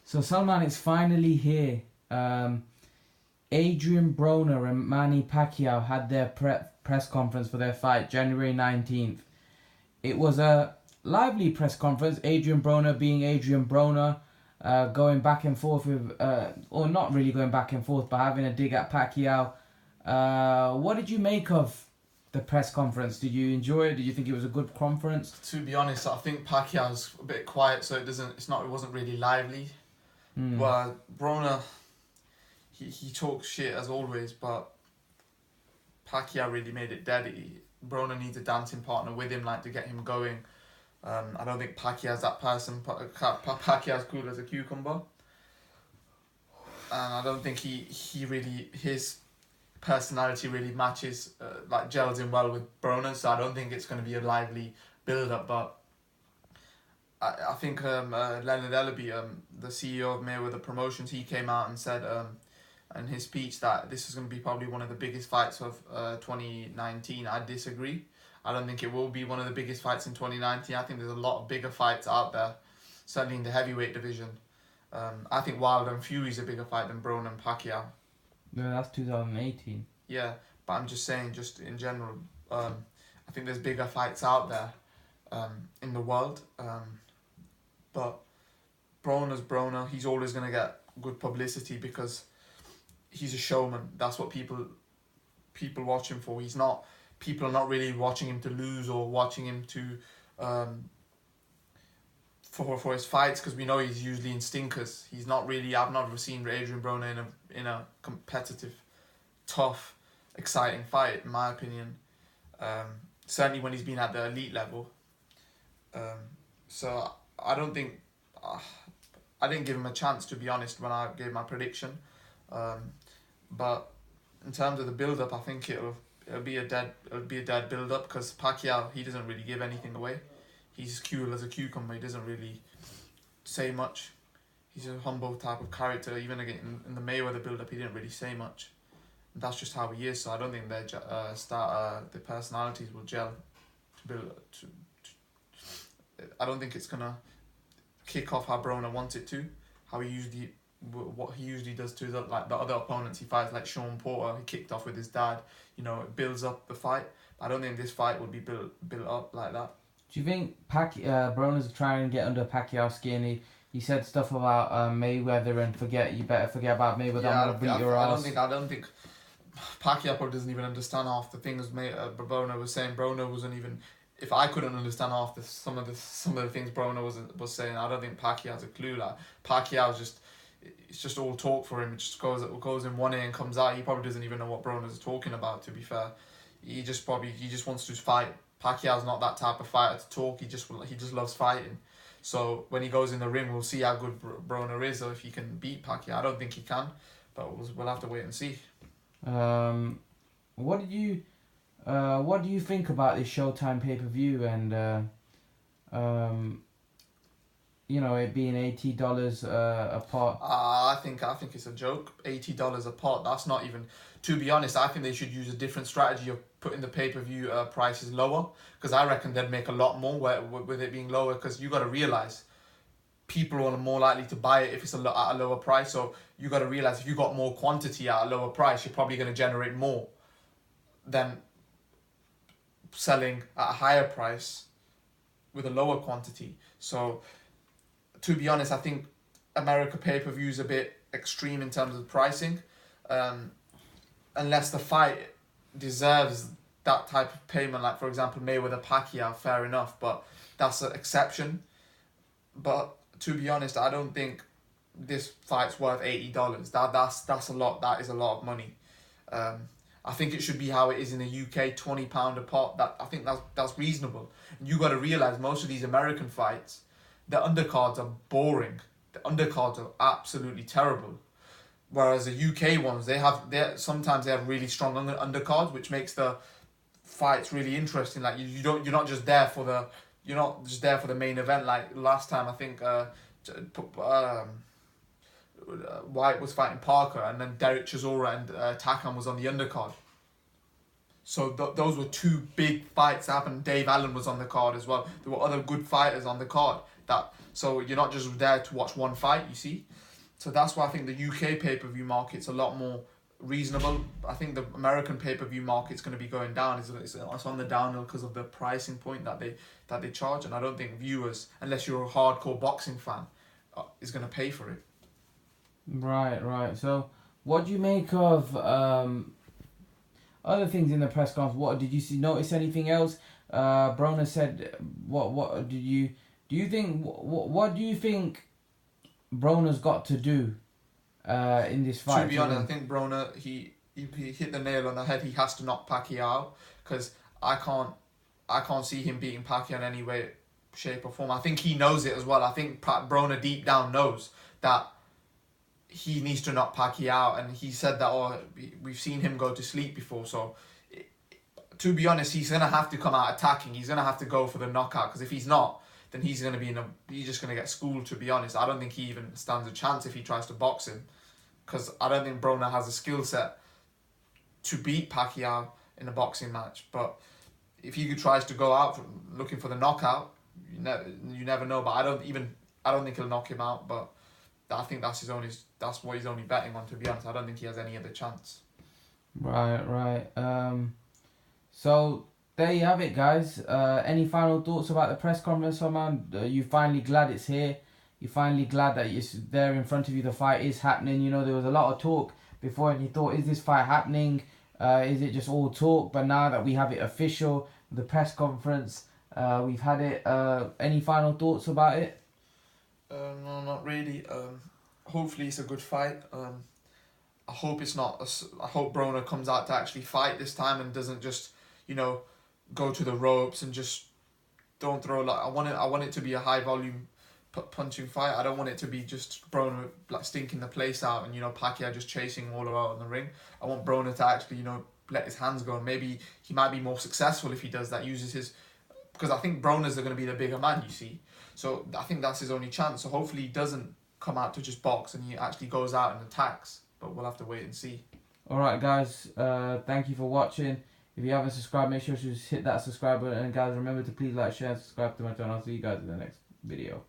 So Salman, it's finally here. Adrian Broner and Manny Pacquiao had their press conference for their fight January 19th. It was a lively press conference. Adrian Broner being Adrian Broner, going back and forth with, or not really going back and forth, but having a dig at Pacquiao. What did you make of the press conference? Did you enjoy it? Did you think it was a good conference? To be honest, I think Pacquiao's a bit quiet, so it wasn't really lively. Well, Broner, he talks shit as always, but Pacquiao really made it dead. Broner needs a dancing partner with him, like, to get him going. I don't think Pacquiao's that person. Pacquiao's cool as a cucumber, and I don't think his personality really matches, like, gels in well with Broner. So I don't think it's going to be a lively build up. But I think Leonard Ellaby, the CEO of Mayweather Promotions, he came out and said in his speech that this is going to be probably one of the biggest fights of 2019. I disagree. I don't think it will be one of the biggest fights in 2019. I think there's a lot of bigger fights out there, certainly in the heavyweight division. I think Wilder and Fury is a bigger fight than Broner and Pacquiao. No, that's 2018. Yeah, but I'm just saying, just in general, I think there's bigger fights out there in the world. But Broner's Broner. He's always going to get good publicity because he's a showman. That's what people watch him for. People are not really watching him to lose or watching him to for his fights, because we know he's usually in stinkers. He's not really. I've never seen Adrian Broner in a competitive, tough, exciting fight, in my opinion. Certainly when he's been at the elite level. So I don't think I didn't give him a chance, to be honest, when I gave my prediction. But in terms of the build up, I think it'll be a dead build up, because Pacquiao, he doesn't really give anything away. He's cool as a cucumber. He doesn't really say much. He's a humble type of character. Even again in the Mayweather build up, he didn't really say much. That's just how he is. So I don't think the personalities will gel to build. I don't think it's gonna kick off how Broner wants it to. What he usually does to the other opponents he fights, like Sean Porter. He kicked off with his dad. It builds up the fight. I don't think this fight would be built up like that. Do you think Broner's trying to get under Pacquiao's skin? He said stuff about Mayweather and you better forget about Mayweather. Yeah, I'm gonna beat your ass. I don't think Pacquiao probably doesn't even understand half the things Broner was saying. Broner wasn't even. If I couldn't understand half some of the things Broner was saying, I don't think Pacquiao has a clue. Like, Pacquiao's it's just all talk for him. It just goes in one ear and comes out. He probably doesn't even know what Broner's talking about, to be fair. He just wants to fight. Pacquiao's not that type of fighter to talk. He just loves fighting. So when he goes in the ring, we'll see how good Broner is, or if he can beat Pacquiao. I don't think he can, but we'll have to wait and see. What do you think about this Showtime pay-per-view and it being $80 a pot? I think it's a joke. $80 a pot. That's not even. To be honest, I think they should use a different strategy of putting the pay-per-view prices lower, because I reckon they'd make a lot more with it being lower. Because you got to realize, people are more likely to buy it if it's at a lower price. So you got to realize, if you got more quantity at a lower price, you're probably going to generate more than selling at a higher price with a lower quantity. So, to be honest, I think America pay-per-view is a bit extreme in terms of pricing. Unless the fight deserves that type of payment, like, for example, Mayweather Pacquiao, fair enough, but that's an exception. But to be honest, I don't think this fight's worth $80. That's a lot. That is a lot of money. I think it should be how it is in the UK, £20 a pot. I think that's reasonable. You got to realize, most of these American fights, the undercards are boring. The undercards are absolutely terrible. Whereas the UK ones, sometimes they have really strong undercards, which makes the fights really interesting. Like, you're not just there for the main event. Like last time, I think White was fighting Parker, and then Derek Chisora and Takam was on the undercard. So those were two big fights that happened. Dave Allen was on the card as well. There were other good fighters on the card. So you're not just there to watch one fight, you see. So that's why I think the UK pay-per-view market's a lot more reasonable. I think the American pay-per-view market's going to be going down. It's on the downhill because of the pricing point that they charge, and I don't think viewers, unless you're a hardcore boxing fan, is going to pay for it. Right. So, what do you make of other things in the press conference? What did you notice anything else? Broner said, what did you do? You think what do you think Broner's got to do in this fight? To be honest, I think Broner he hit the nail on the head. He has to knock Pacquiao out, because I can't see him beating Pacquiao in any way, shape or form. I think he knows it as well. I think Broner deep down knows that he needs to knock Pacquiao out, and he said that, we've seen him go to sleep before. So, to be honest, he's gonna have to come out attacking. He's gonna have to go for the knockout, because if he's not, then he's just gonna get schooled. To be honest, I don't think he even stands a chance if he tries to box him, because I don't think Broner has a skill set to beat Pacquiao in a boxing match. But if he tries to go out looking for the knockout, you never know. But I don't think he'll knock him out. But I think that's what he's only betting on. To be honest, I don't think he has any other chance. Right. So there you have it, guys. Any final thoughts about the press conference, man? You finally glad it's here? You finally glad that it's there in front of you? The fight is happening. You know, there was a lot of talk before, and you thought, is this fight happening? Is it just all talk? But now that we have it official, the press conference, we've had it. Any final thoughts about it? No, not really. Hopefully it's a good fight. I hope it's not. I hope Broner comes out to actually fight this time and doesn't just, go to the ropes and just don't throw. Like, I want it to be a high volume punching fight. I don't want it to be just Broner like stinking the place out and Pacquiao just chasing all around in the ring. I want Broner to actually let his hands go, and maybe he might be more successful if he does that. Because I think Broner's going to be the bigger man, you see. So I think that's his only chance. So hopefully he doesn't come out to just box and he actually goes out and attacks. But we'll have to wait and see. Alright, guys. Thank you for watching. If you haven't subscribed, make sure to just hit that subscribe button. And guys, remember to please like, share, and subscribe to my channel. I'll see you guys in the next video.